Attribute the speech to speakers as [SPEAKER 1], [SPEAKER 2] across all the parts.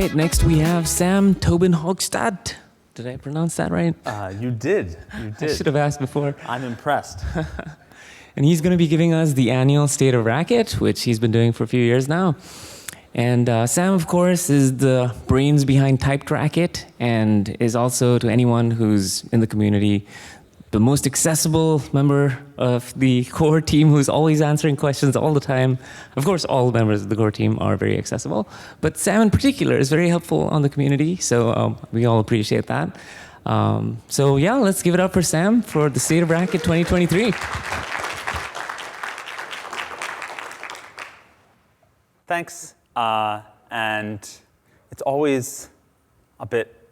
[SPEAKER 1] right, next we have Sam Tobin-Hochstadt. Did I pronounce that right?
[SPEAKER 2] You did.
[SPEAKER 1] I should have asked before.
[SPEAKER 2] I'm impressed.
[SPEAKER 1] And he's going to be giving us the annual State of Racket, which he's been doing for a few years now. And Sam, of course, is the brains behind Typed Racket and is also, to anyone who's in the community, the most accessible member of the core team who's always answering questions all the time. Of course, all members of the core team are very accessible, but Sam in particular is very helpful on the community, so we all appreciate that. So yeah, let's give it up for Sam for the State of Racket 2023.
[SPEAKER 2] Thanks. And it's always a bit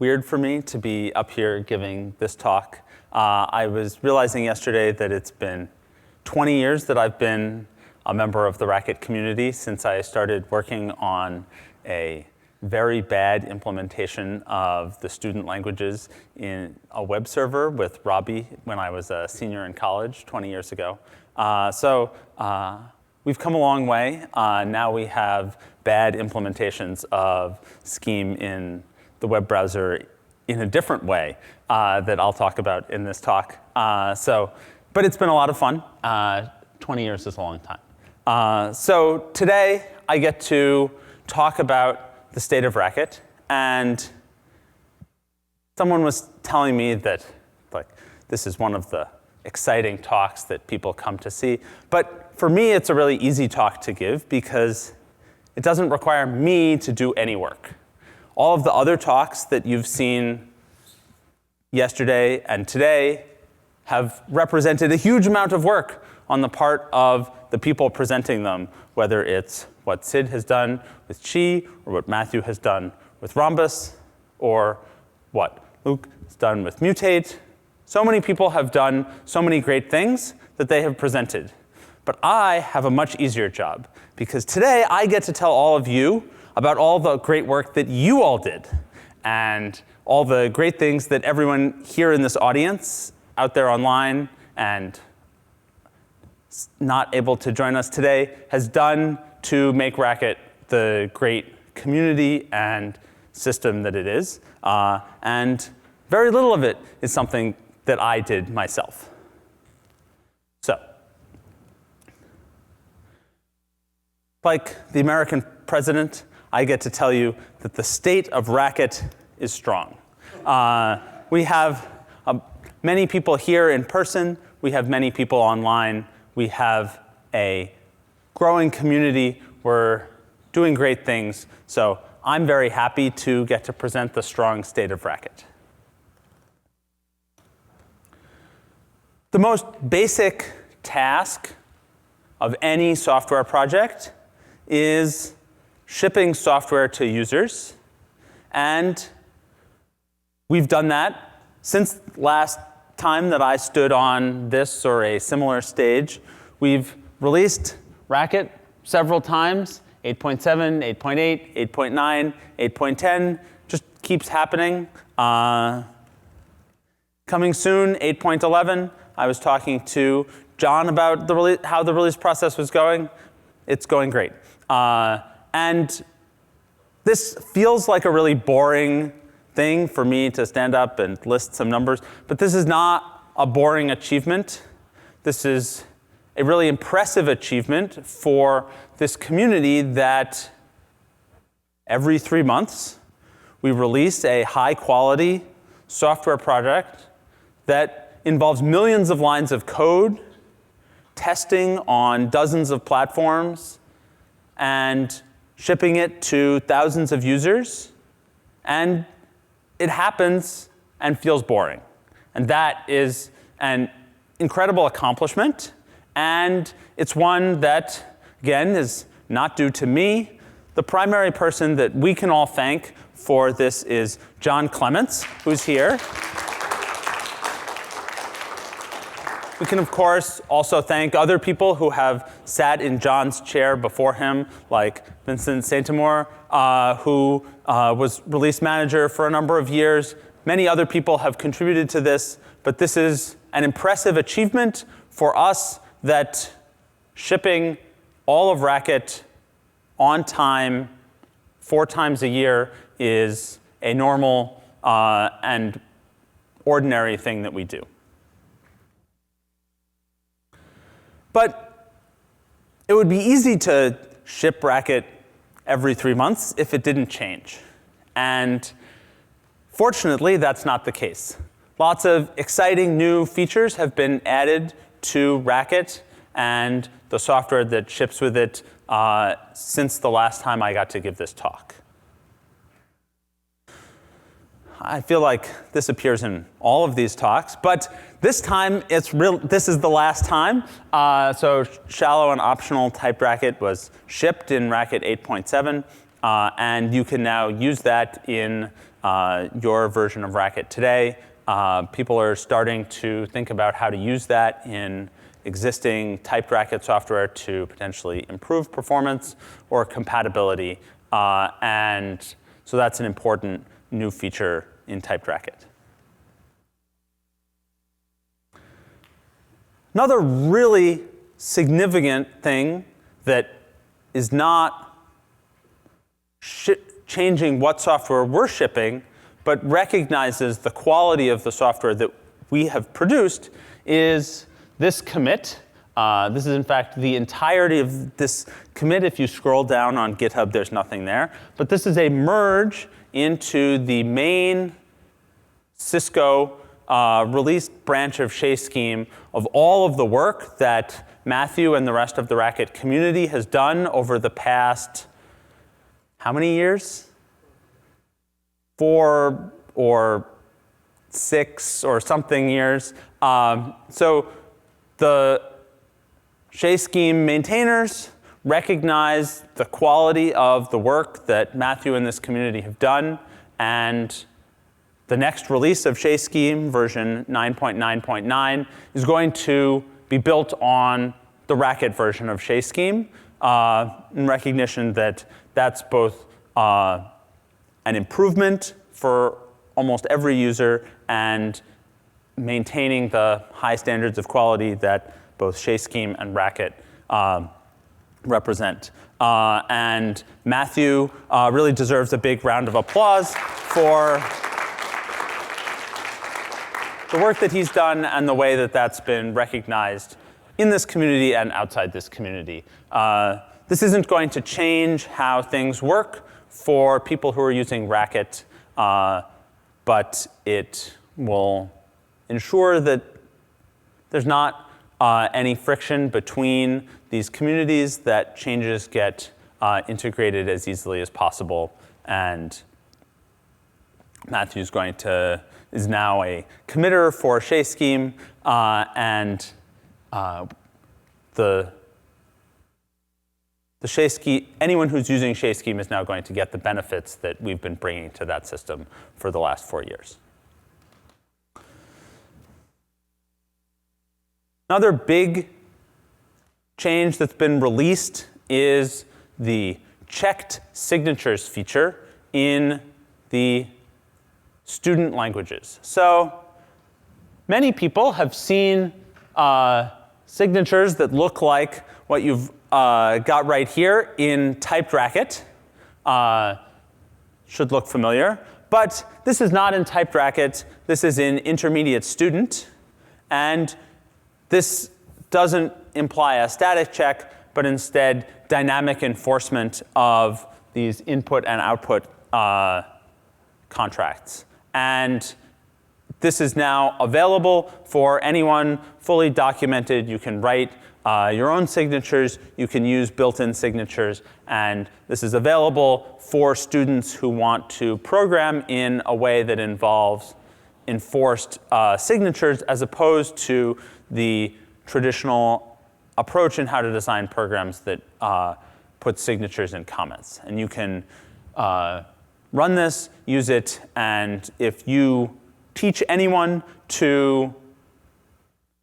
[SPEAKER 2] weird for me to be up here giving this talk. I was realizing yesterday that it's been 20 years that I've been a member of the Racket community since I started working on a very bad implementation of the student languages in a web server with Robbie when I was a senior in college 20 years ago. We've come a long way. Now we have bad implementations of Scheme in the web browser in a different way that I'll talk about in this talk. But it's been a lot of fun. 20 years is a long time. So today I get to talk about the state of Racket. And someone was telling me that this is one of the exciting talks that people come to see. But for me, it's a really easy talk to give because it doesn't require me to do any work. All of the other talks that you've seen yesterday and today have represented a huge amount of work on the part of the people presenting them, whether it's what Sid has done with Chi, or what Matthew has done with Rhombus, or what Luke has done with Mutate. So many people have done so many great things that they have presented. But I have a much easier job, because today I get to tell all of you about all the great work that you all did, and all the great things that everyone here in this audience, out there online, and not able to join us today, has done to make Racket the great community and system that it is. And very little of it is something that I did myself. So, like the American president, I get to tell you that the state of Racket is strong. We have many people here in person. We have many people online. We have a growing community. We're doing great things. So I'm very happy to get to present the strong state of Racket. The most basic task of any software project is shipping software to users. And we've done that since last time that I stood on this or a similar stage. We've released Racket several times, 8.7, 8.8, 8.9, 8.10, just keeps happening. Coming soon, 8.11. I was talking to John about how the release process was going. It's going great. And this feels like a really boring thing for me to stand up and list some numbers, but this is not a boring achievement. This is a really impressive achievement for this community that every 3 months we release a high-quality software project that involves millions of lines of code, testing on dozens of platforms, and shipping it to thousands of users. And it happens and feels boring. And that is an incredible accomplishment. And it's one that, again, is not due to me. The primary person that we can all thank for this is John Clements, who's here. We can, of course, also thank other people who have sat in John's chair before him, like Vincent Saint-Amour, who was release manager for a number of years. Many other people have contributed to this, but this is an impressive achievement for us that shipping all of Racket on time 4 times a year is a normal and ordinary thing that we do. But it would be easy to ship Racket every 3 months if it didn't change. And fortunately, that's not the case. Lots of exciting new features have been added to Racket and the software that ships with it since the last time I got to give this talk. I feel like this appears in all of these talks, but this time this is the last time. So shallow and optional typed Racket was shipped in Racket 8.7, and you can now use that in your version of Racket today. People are starting to think about how to use that in existing typed Racket software to potentially improve performance or compatibility. And so that's an important new feature in typed Racket. Another really significant thing that is not changing what software we're shipping, but recognizes the quality of the software that we have produced is this commit. This is, in fact, the entirety of this commit. If you scroll down on GitHub, there's nothing there. But this is a merge into the main Cisco released branch of Shea Scheme of all of the work that Matthew and the rest of the Racket community has done over the past, how many years? 4 or 6 or something years. So the Shea Scheme maintainers recognize the quality of the work that Matthew and this community have done, and the next release of Shea Scheme, version 9.9.9, is going to be built on the Racket version of Shea Scheme in recognition that that's both an improvement for almost every user and maintaining the high standards of quality that both Shea Scheme and Racket represent. And Matthew really deserves a big round of applause for the work that he's done and the way that that's been recognized in this community and outside this community. This isn't going to change how things work for people who are using Racket, but it will ensure that there's not any friction between these communities, that changes get integrated as easily as possible. And Matthew's is now a committer for Shea Scheme, and the Shea Scheme, anyone who's using Shea Scheme is now going to get the benefits that we've been bringing to that system for the last 4 years. Another big change that's been released is the checked signatures feature in the student languages. So many people have seen signatures that look like what you've got right here in typed Racket. Should look familiar. But this is not in typed Racket. This is in intermediate student. And this doesn't imply a static check, but instead dynamic enforcement of these input and output contracts. And this is now available for anyone, fully documented. You can write your own signatures. You can use built-in signatures. And this is available for students who want to program in a way that involves enforced signatures as opposed to the traditional approach in how to design programs that put signatures in comments. And you can run this, use it, and if you teach anyone to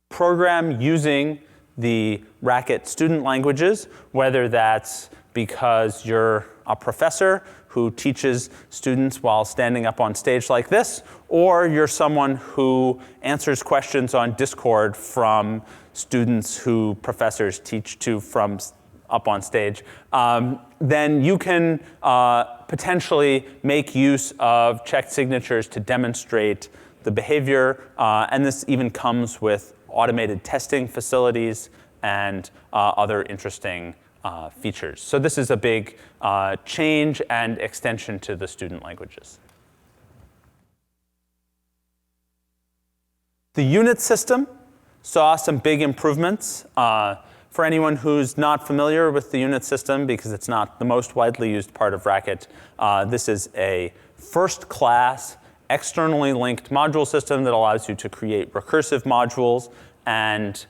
[SPEAKER 2] program using the Racket student languages, whether that's because you're a professor who teaches students while standing up on stage like this, or you're someone who answers questions on Discord from students who professors teach to from up on stage, then you can potentially make use of checked signatures to demonstrate the behavior. And this even comes with automated testing facilities and other interesting features. So this is a big change and extension to the student languages. The unit system saw some big improvements. For anyone who's not familiar with the unit system, because it's not the most widely used part of Racket, this is a first-class, externally linked module system that allows you to create recursive modules and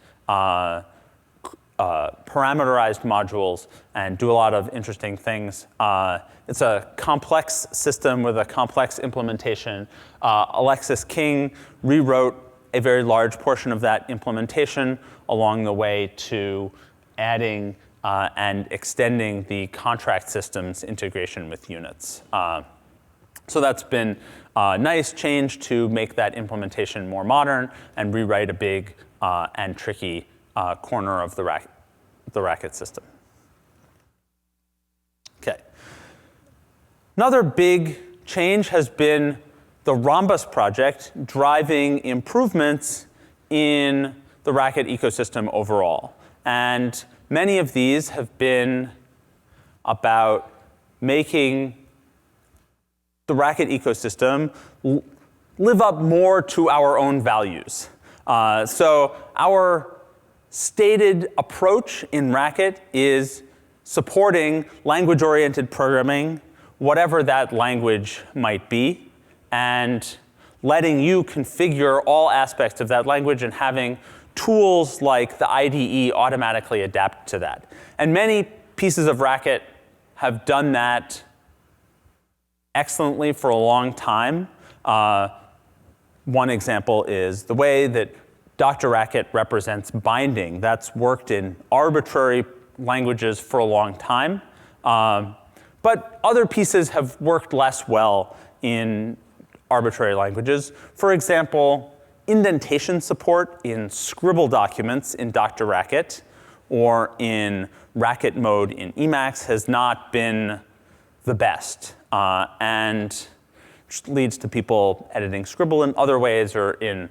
[SPEAKER 2] parameterized modules and do a lot of interesting things. It's a complex system with a complex implementation. Alexis King rewrote a very large portion of that implementation along the way to adding and extending the contract systems integration with units. So that's been a nice change to make that implementation more modern and rewrite a big and tricky corner of the Racket system. Okay. Another big change has been the Rhombus project driving improvements in the Racket ecosystem overall. And many of these have been about making the Racket ecosystem live up more to our own values. So our stated approach in Racket is supporting language-oriented programming, whatever that language might be, and letting you configure all aspects of that language and having tools like the IDE automatically adapt to that. And many pieces of Racket have done that excellently for a long time. One example is the way that Dr. Racket represents binding. That's worked in arbitrary languages for a long time. But other pieces have worked less well in arbitrary languages. For example, indentation support in Scribble documents in Dr. Racket or in Racket mode in Emacs has not been the best, and leads to people editing Scribble in other ways or in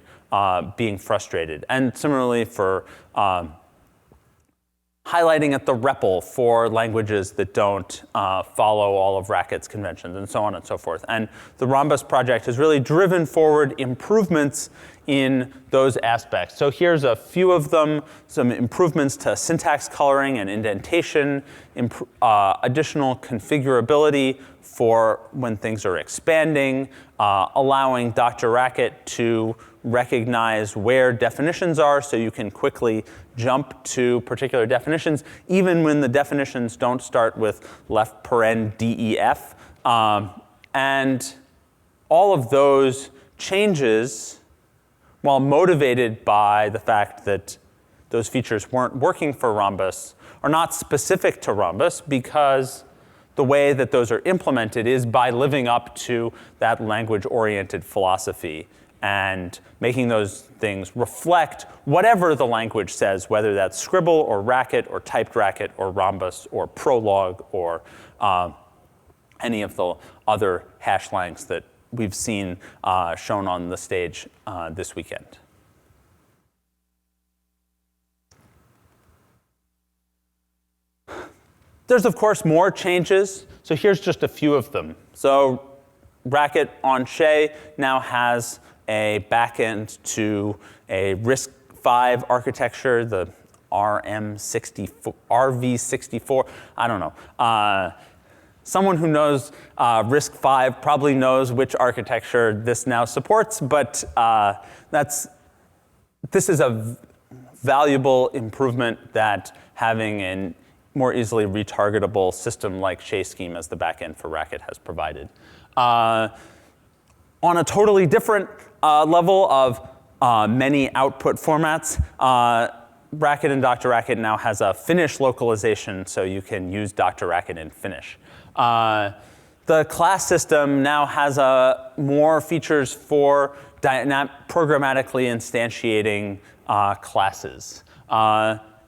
[SPEAKER 2] being frustrated. And similarly for highlighting at the REPL for languages that don't follow all of Racket's conventions, and so on and so forth. And the Rhombus project has really driven forward improvements in those aspects. So here's a few of them, some improvements to syntax coloring and indentation, additional configurability for when things are expanding, allowing Dr. Racket to recognize where definitions are so you can quickly jump to particular definitions, even when the definitions don't start with left paren DEF. And all of those changes, while motivated by the fact that those features weren't working for Rhombus, are not specific to Rhombus because the way that those are implemented is by living up to that language-oriented philosophy and making those things reflect whatever the language says, whether that's Scribble or Racket or typed Racket or Rhombus or Prolog or any of the other hash langs that we've seen shown on the stage this weekend. There's, of course, more changes. So here's just a few of them. So Racket on Shay now has a backend to a RISC-V architecture, the RV64, I don't know. Someone who knows RISC-V probably knows which architecture this now supports, but this is a valuable improvement that having a more easily retargetable system like Shay Scheme as the backend for Racket has provided. On a totally different level of many output formats, Racket and Dr. Racket now has a Finnish localization, so you can use Dr. Racket in Finnish. The class system now has more features for programmatically instantiating classes.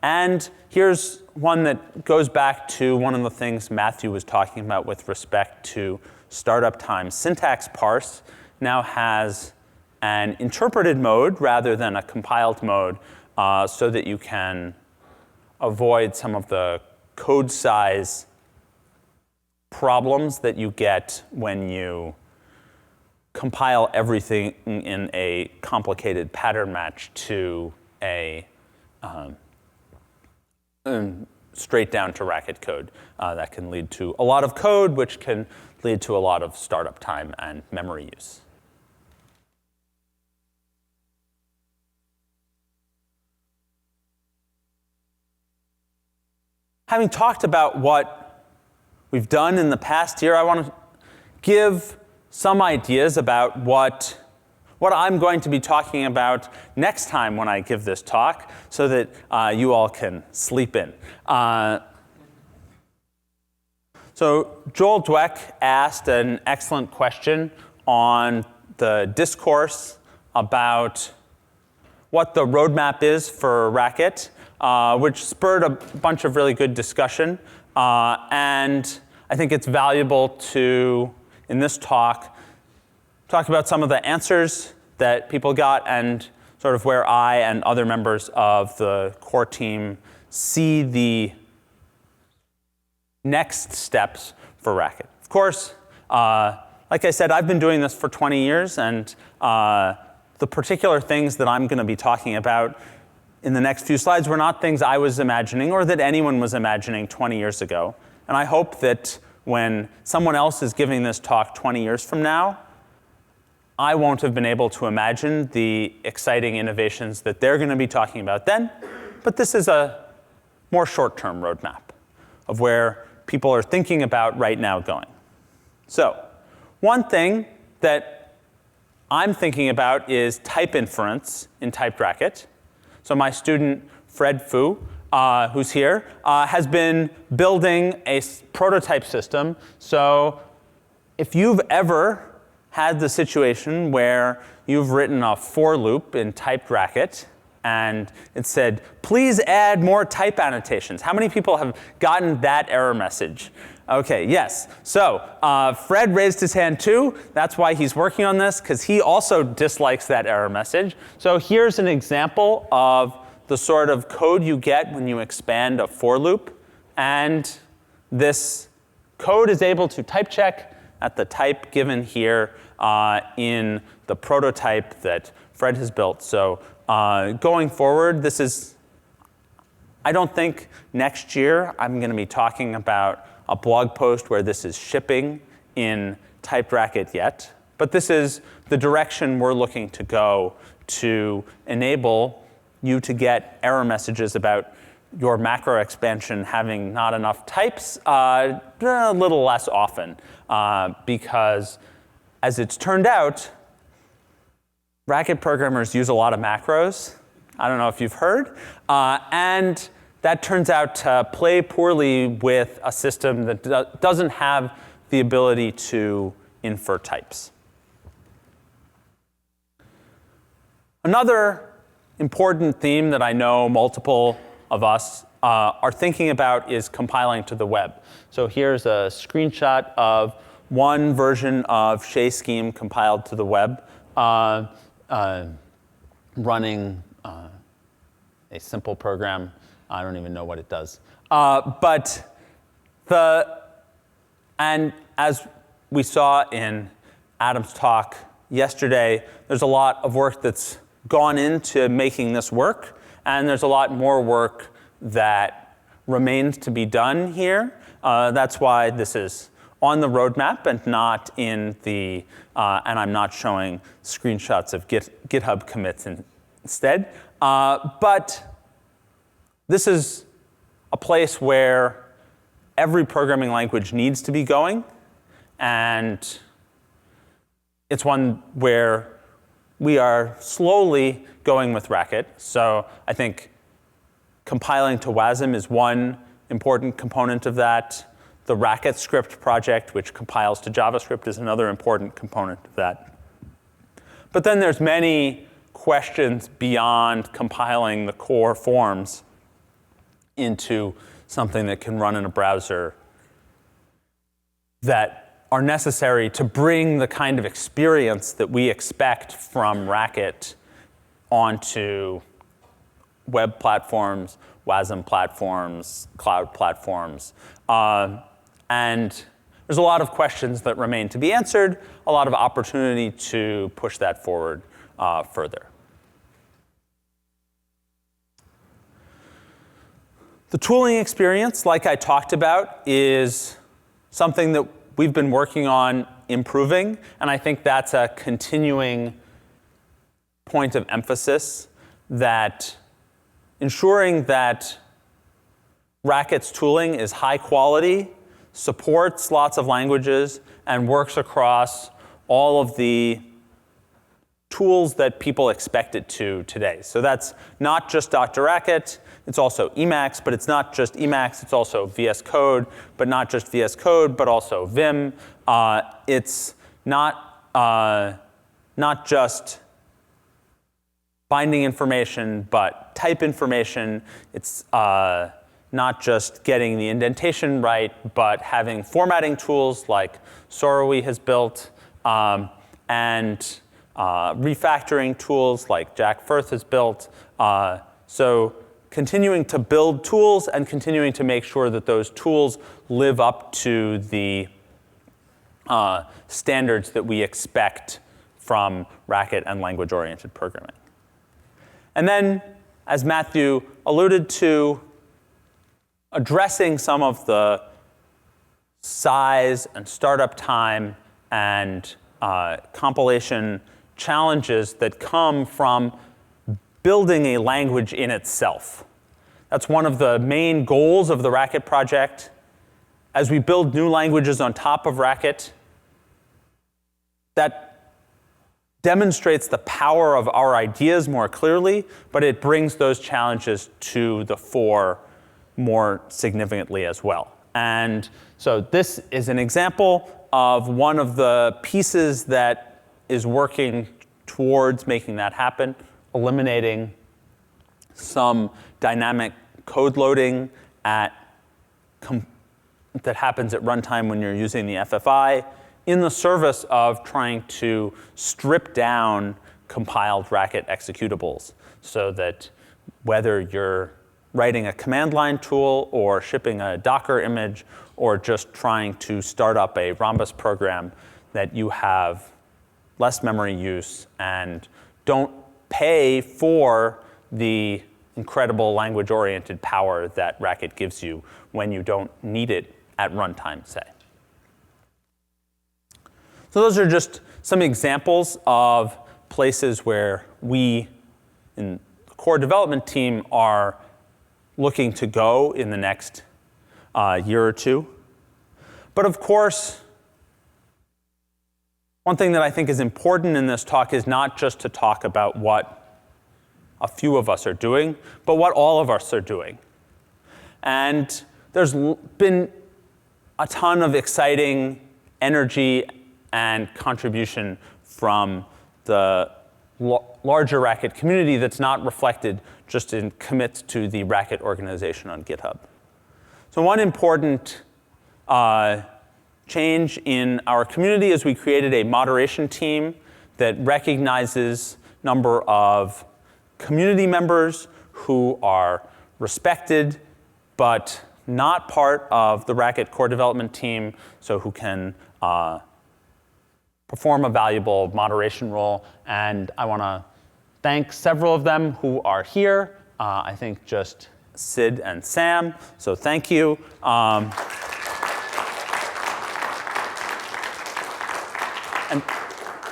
[SPEAKER 2] And here's one that goes back to one of the things Matthew was talking about with respect to startup time. Syntax parse now has an interpreted mode rather than a compiled mode so that you can avoid some of the code size problems that you get when you compile everything in a complicated pattern match to a straight down to Racket code. That can lead to a lot of code, which can lead to a lot of startup time and memory use. Having talked about what we've done in the past year, I want to give some ideas about what I'm going to be talking about next time when I give this talk so that you all can sleep in. So Joel Dweck asked an excellent question on the discourse about what the roadmap is for Racket, which spurred a bunch of really good discussion. And I think it's valuable to, in this talk about some of the answers that people got and sort of where I and other members of the core team see the next steps for Racket. Of course, like I said, I've been doing this for 20 years, and the particular things that I'm going to be talking about in the next few slides were not things I was imagining or that anyone was imagining 20 years ago. And I hope that when someone else is giving this talk 20 years from now, I won't have been able to imagine the exciting innovations that they're going to be talking about then. But this is a more short-term roadmap of where people are thinking about right now going. So one thing that I'm thinking about is type inference in typed Racket. So my student, Fred Fu, who's here, has been building a prototype system. So if you've ever had the situation where you've written a for loop in typed Racket and it said, please add more type annotations. How many people have gotten that error message? OK, yes. So Fred raised his hand too. That's why he's working on this, because he also dislikes that error message. So here's an example of the sort of code you get when you expand a for loop. And this code is able to type check at the type given here in the prototype that Fred has built. So going forward, this is, I don't think next year I'm going to be talking about a blog post where this is shipping in typed Racket yet. But this is the direction we're looking to go to enable you to get error messages about your macro expansion having not enough types a little less often. Because as it's turned out, Racket programmers use a lot of macros. I don't know if you've heard. And that turns out to play poorly with a system that doesn't have the ability to infer types. Another important theme that I know multiple of us are thinking about is compiling to the web. So here's a screenshot of one version of Shea Scheme compiled to the web, running a simple program. I don't even know what it does. And as we saw in Adam's talk yesterday, there's a lot of work that's gone into making this work, and there's a lot more work that remains to be done here. That's why this is on the roadmap and not in the, and I'm not showing screenshots of GitHub commits instead. But this is a place where every programming language needs to be going, and it's one where we are slowly going with Racket. So I think compiling to WASM is one important component of that. The Racket script project, which compiles to JavaScript, is another important component of that. But then there's many questions beyond compiling the core forms into something that can run in a browser that are necessary to bring the kind of experience that we expect from Racket onto web platforms, WASM platforms, cloud platforms. And there's a lot of questions that remain to be answered, a lot of opportunity to push that forward further. The tooling experience, like I talked about, is something that we've been working on improving, and I think that's a continuing point of emphasis, that ensuring that Racket's tooling is high quality, supports lots of languages, and works across all of the tools that people expect it to today. So that's not just Dr. Racket, it's also Emacs, but it's not just Emacs, it's also VS Code, but not just VS Code, but also Vim. It's not just binding information, but type information. It's not just getting the indentation right, but having formatting tools like Sorowi has built, and refactoring tools like Jack Firth has built. So continuing to build tools and continuing to make sure that those tools live up to the standards that we expect from Racket and language-oriented programming. And then, as Matthew alluded to, addressing some of the size and startup time and compilation challenges that come from building a language in itself. That's one of the main goals of the Racket project. As we build new languages on top of Racket, that demonstrates the power of our ideas more clearly, but it brings those challenges to the fore more significantly as well. And so this is an example of one of the pieces that is working towards making that happen, eliminating some dynamic code loading that happens at runtime when you're using the FFI, in the service of trying to strip down compiled Racket executables, so that whether you're writing a command line tool or shipping a Docker image or just trying to start up a Rhombus program, that you have less memory use and don't pay for the incredible language-oriented power that Racket gives you when you don't need it at runtime, say. So those are just some examples of places where we, in the core development team, are looking to go in the next year or two. But of course, one thing that I think is important in this talk is not just to talk about what a few of us are doing, but what all of us are doing. And there's been a ton of exciting energy and contribution from the larger Racket community that's not reflected just in commits to the Racket organization on GitHub. So one important change in our community is we created a moderation team that recognizes number of community members who are respected but not part of the Racket core development team, so who can perform a valuable moderation role. And I want to thank several of them who are here. I think just Sid and Sam, so thank you. And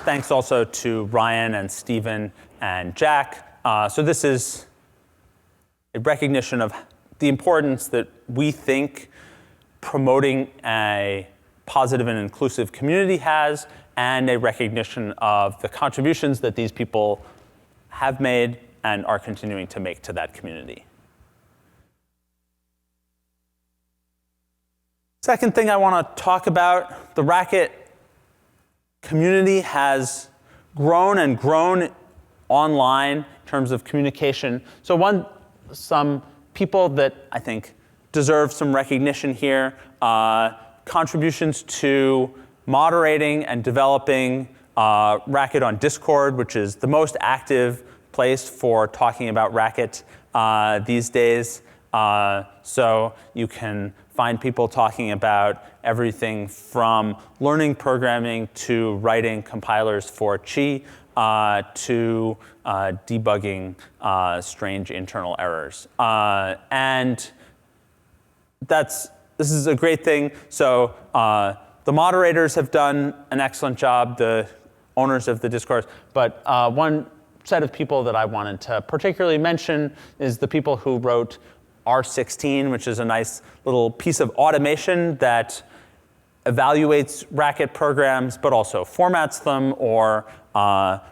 [SPEAKER 2] thanks also to Ryan and Stephen and Jack. So this is a recognition of the importance that we think promoting a positive and inclusive community has, and a recognition of the contributions that these people have made and are continuing to make to that community. Second thing I want to talk about, the Racket community has grown and grown online in terms of communication. So some people that I think deserve some recognition here. Contributions to moderating and developing Racket on Discord, which is the most active place for talking about Racket these days. So you can find people talking about everything from learning programming to writing compilers for Qi to debugging strange internal errors. And this is a great thing. So the moderators have done an excellent job, the owners of the discourse. But one set of people that I wanted to particularly mention is the people who wrote R16, which is a nice little piece of automation that evaluates Racket programs, but also formats them, or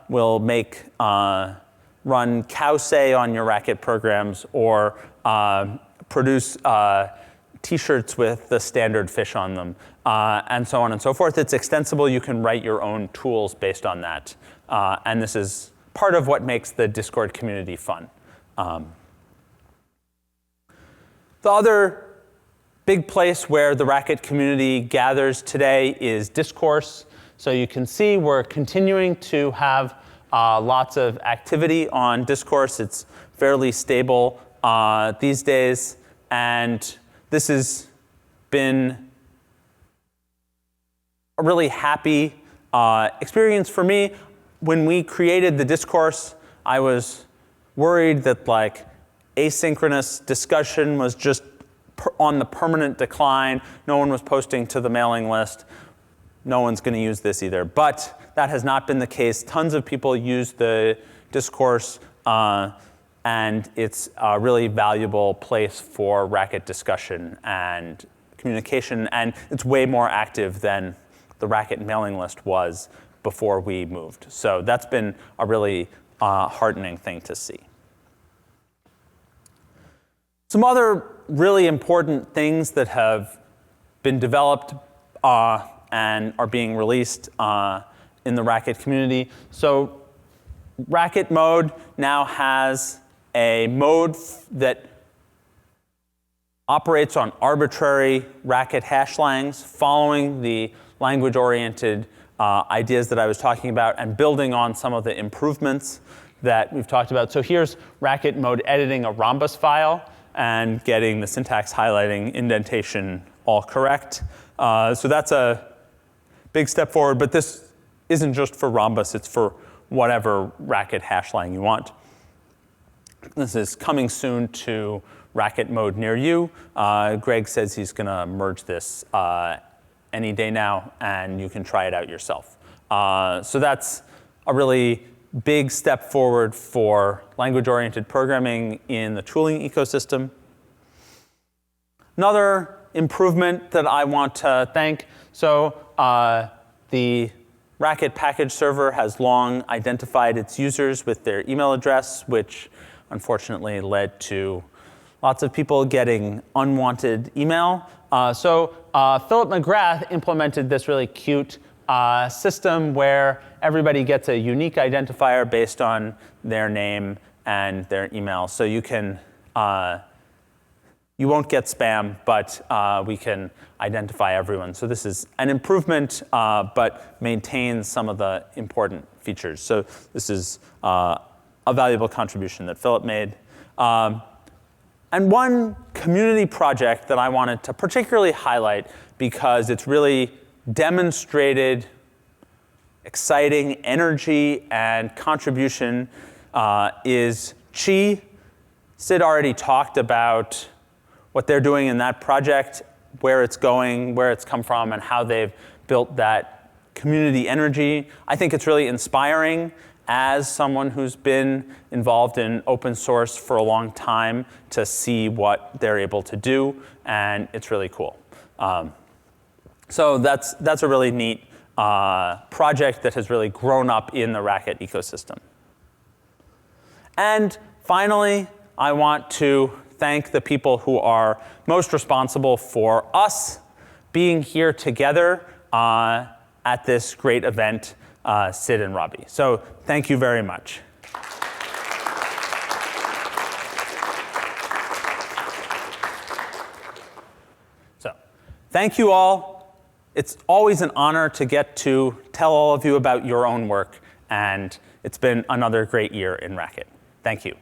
[SPEAKER 2] will make run cowsay on your Racket programs, or produce T-shirts with the standard fish on them, and so on and so forth. It's extensible. You can write your own tools based on that. And this is part of what makes the Discord community fun. The other big place where the Racket community gathers today is discourse. So you can see we're continuing to have lots of activity on discourse. It's fairly stable these days. And this has been a really happy experience for me. When we created the discourse, I was worried that asynchronous discussion was just on the permanent decline. No one was posting to the mailing list. No one's going to use this either. But that has not been the case. Tons of people use the discourse, and it's a really valuable place for Racket discussion and communication. And it's way more active than the Racket mailing list was before we moved. So that's been a really heartening thing to see. Some other really important things that have been developed and are being released in the Racket community. So Racket mode now has a mode that operates on arbitrary Racket hashlangs, following the language-oriented ideas that I was talking about and building on some of the improvements that we've talked about. So here's Racket mode editing a Rhombus file and getting the syntax, highlighting, indentation all correct. So that's a big step forward, but this isn't just for Rhombus, it's for whatever Racket hashlang you want. This is coming soon to Racket mode near you. Greg says he's gonna merge this any day now, and you can try it out yourself. So that's a really big step forward for language-oriented programming in the tooling ecosystem. Another improvement that I want to thank, so the Racket package server has long identified its users with their email address, which unfortunately led to lots of people getting unwanted email. So Philip McGrath implemented this really cute system where everybody gets a unique identifier based on their name and their email. So you can, you won't get spam, but we can identify everyone. So this is an improvement, but maintains some of the important features. So this is a valuable contribution that Philip made. And one community project that I wanted to particularly highlight because it's really demonstrated exciting energy and contribution is Qi. Sid already talked about what they're doing in that project, where it's going, where it's come from, and how they've built that community energy. I think it's really inspiring as someone who's been involved in open source for a long time to see what they're able to do, and it's really cool. So that's a really neat project that has really grown up in the Racket ecosystem. And finally, I want to thank the people who are most responsible for us being here together at this great event, Sid and Robbie. So thank you very much. Thank you all. It's always an honor to get to tell all of you about your own work, and it's been another great year in Racket. Thank you.